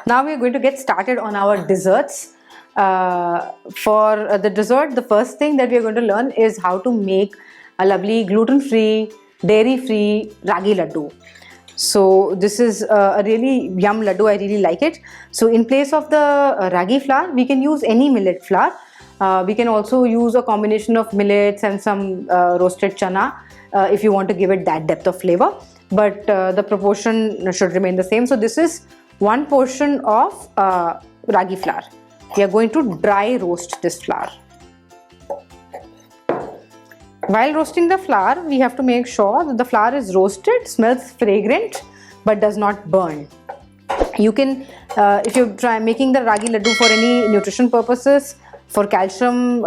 Now we are going to get started on our desserts. For the dessert, the first thing that we are going to learn is how to make a lovely gluten-free, dairy-free ragi laddu. So this is a really yum laddu. I really like it. So in place of the ragi flour, we can use any millet flour. We can also use a combination of millets and some roasted chana if you want to give it that depth of flavor. But the proportion should remain the same. So this is 1 portion of ragi flour. We are going to dry roast this flour. While roasting the flour, we have to make sure that the flour is roasted, smells fragrant, but does not burn. You can, if you try making the ragi laddu for any nutrition purposes, for calcium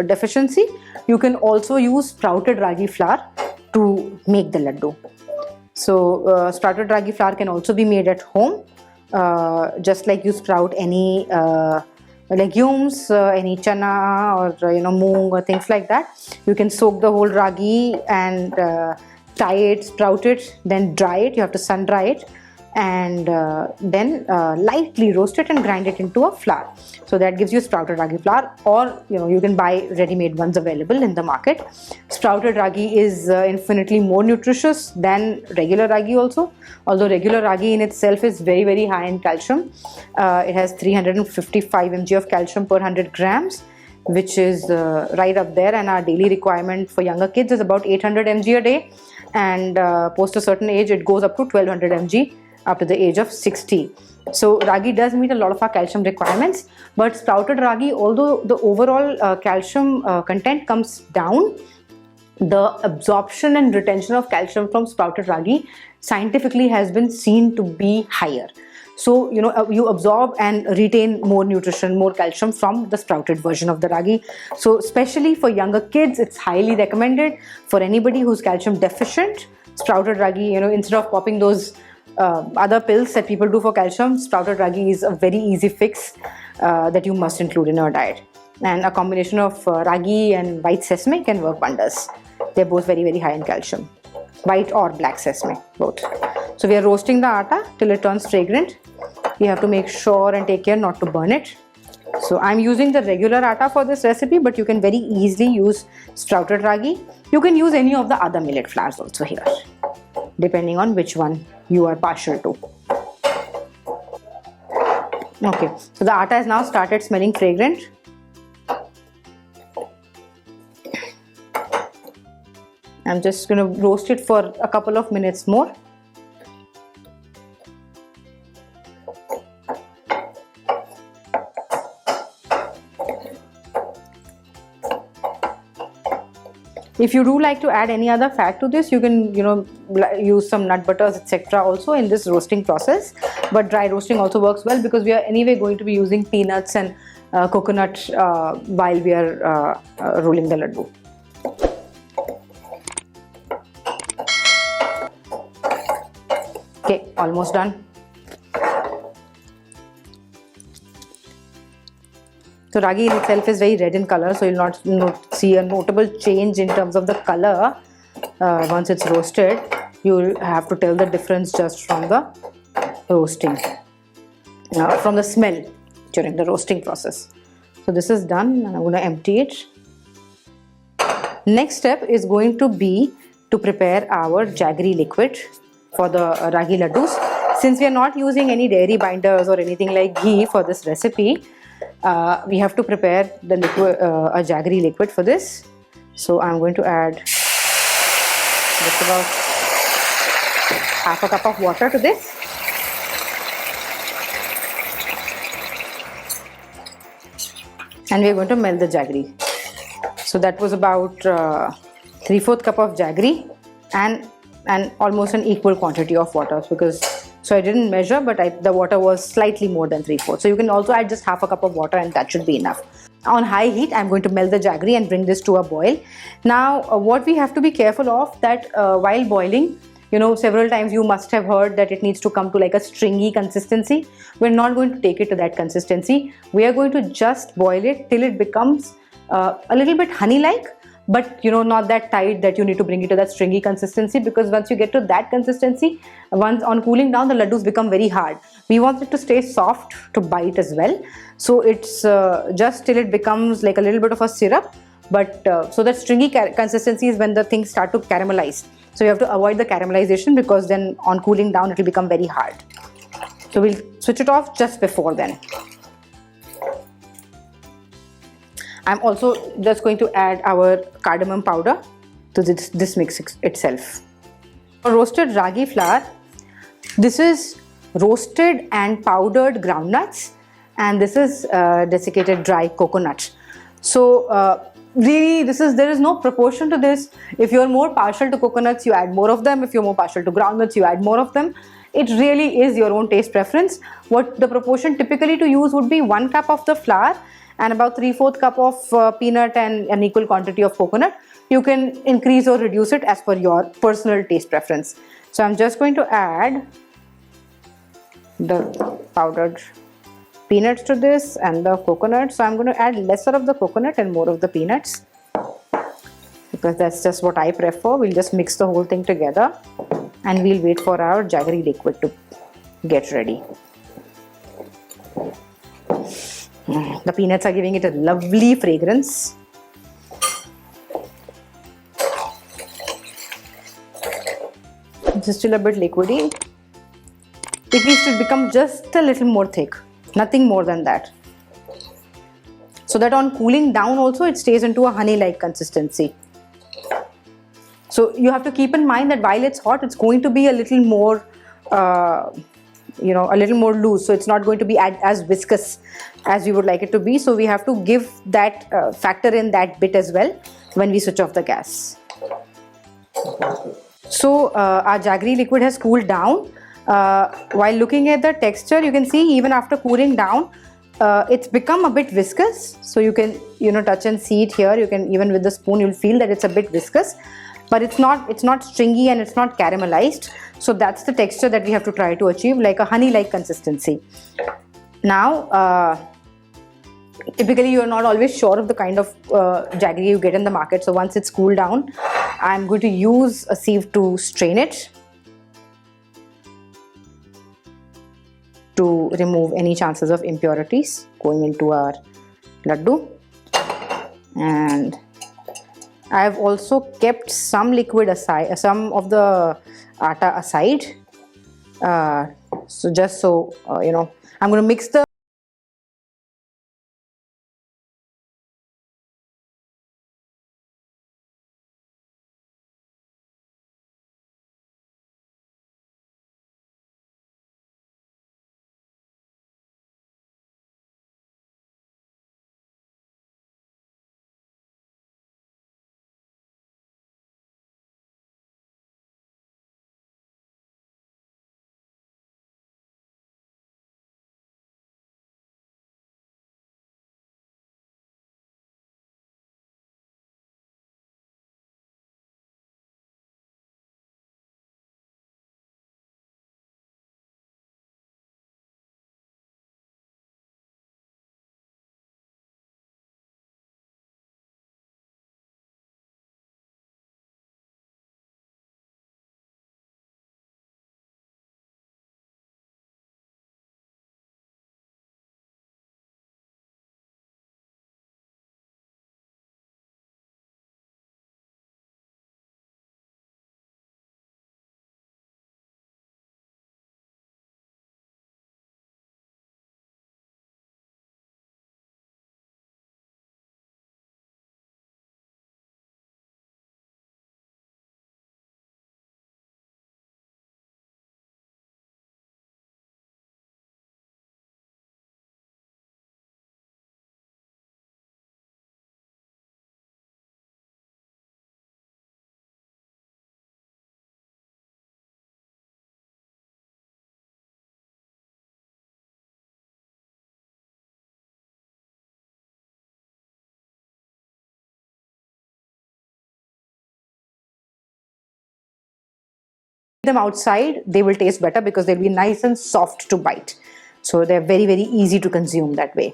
deficiency, you can also use sprouted ragi flour to make the laddu. So sprouted ragi flour can also be made at home, just like you sprout any legumes, any chana or moong or things like that. You can soak the whole ragi and tie it, sprout it, then dry it. You have to sun dry it and then lightly roast it and grind it into a flour. So that gives you sprouted ragi flour, or you can buy ready-made ones available in the market. Sprouted ragi is infinitely more nutritious than regular ragi also, although regular ragi in itself is very high in calcium. It has 355 mg of calcium per 100 grams, which is right up there, and our daily requirement for younger kids is about 800 mg a day, and post a certain age it goes up to 1200 mg up to the age of 60. So ragi does meet a lot of our calcium requirements, but sprouted ragi, although the overall calcium content comes down, the absorption and retention of calcium from sprouted ragi scientifically has been seen to be higher. So you absorb and retain more nutrition, more calcium from the sprouted version of the ragi. So especially for younger kids, it's highly recommended. For anybody who's calcium deficient, sprouted ragi, instead of popping those other pills that people do for calcium, sprouted ragi is a very easy fix that you must include in your diet. And a combination of ragi and white sesame can work wonders. They're both very high in calcium. White or black sesame, both. So we are roasting the atta till it turns fragrant. You have to make sure and take care not to burn it. So I'm using the regular atta for this recipe, but you can very easily use sprouted ragi. You can use any of the other millet flours also here, depending on which one you are partial to. Okay, so the atta has now started smelling fragrant. I'm just going to roast it for a couple of minutes more. If you do like to add any other fat to this, you can use some nut butters, etc. also in this roasting process. But dry roasting also works well because we are anyway going to be using peanuts and coconut while we are rolling the laddu. Okay, almost done. So ragi in itself is very red in color, so you'll not see a notable change in terms of the color once it's roasted. You'll have to tell the difference just from the roasting, from the smell during the roasting process. So this is done, and I'm going to empty it. Next step is going to be to prepare our jaggery liquid for the ragi laddus. Since we are not using any dairy binders or anything like ghee for this recipe, we have to prepare the liquid, a jaggery liquid for this. So I'm going to add just about half a cup of water to this. And we're going to melt the jaggery. So that was about 3/4 cup of jaggery and almost an equal quantity of water, because so I didn't measure, but the water was slightly more than 3/4. So you can also add just half a cup of water and that should be enough. On high heat, I'm going to melt the jaggery and bring this to a boil. Now, what we have to be careful of that while boiling, several times you must have heard that it needs to come to like a stringy consistency. We're not going to take it to that consistency. We are going to just boil it till it becomes a little bit honey-like, but not that tight that you need to bring it to that stringy consistency, because once you get to that consistency, once on cooling down, the laddus become very hard. We want it to stay soft to bite as well. So it's just till it becomes like a little bit of a syrup, but so that stringy consistency is when the things start to caramelize. So you have to avoid the caramelization, because then on cooling down it will become very hard. So we'll switch it off just before then. I'm also just going to add our cardamom powder to this mix itself. For roasted ragi flour, this is roasted and powdered groundnuts, and this is desiccated dry coconut. So really there is no proportion to this. If you're more partial to coconuts, you add more of them. If you're more partial to groundnuts, you add more of them. It really is your own taste preference. What the proportion typically to use would be 1 cup of the flour and about 3/4 cup of peanut and an equal quantity of coconut. You can increase or reduce it as per your personal taste preference. So I'm just going to add the powdered peanuts to this and the coconut. So I'm going to add lesser of the coconut and more of the peanuts, because that's just what I prefer. We'll just mix the whole thing together and we'll wait for our jaggery liquid to get ready. The peanuts are giving it a lovely fragrance. It's still a bit liquidy. It needs to become just a little more thick, nothing more than that, so that on cooling down also it stays into a honey-like consistency. So you have to keep in mind that while it's hot, it's going to be a little more a little more loose, so it's not going to be as viscous as we would like it to be. So we have to give that factor in that bit as well when we switch off the gas. So our jaggery liquid has cooled down. While looking at the texture, you can see even after cooling down, it's become a bit viscous. So you can touch and see it here. You can, even with the spoon, you'll feel that it's a bit viscous, but it's not stringy and it's not caramelized. So that's the texture that we have to try to achieve, like a honey-like consistency. Now typically you're not always sure of the kind of jaggery you get in the market. So once it's cooled down, I'm going to use a sieve to strain it, to remove any chances of impurities going into our laddu. And I have also kept some liquid aside, some of the atta aside. So just so I'm going to mix the them outside, they will taste better because they'll be nice and soft to bite. So they're very, very easy to consume that way.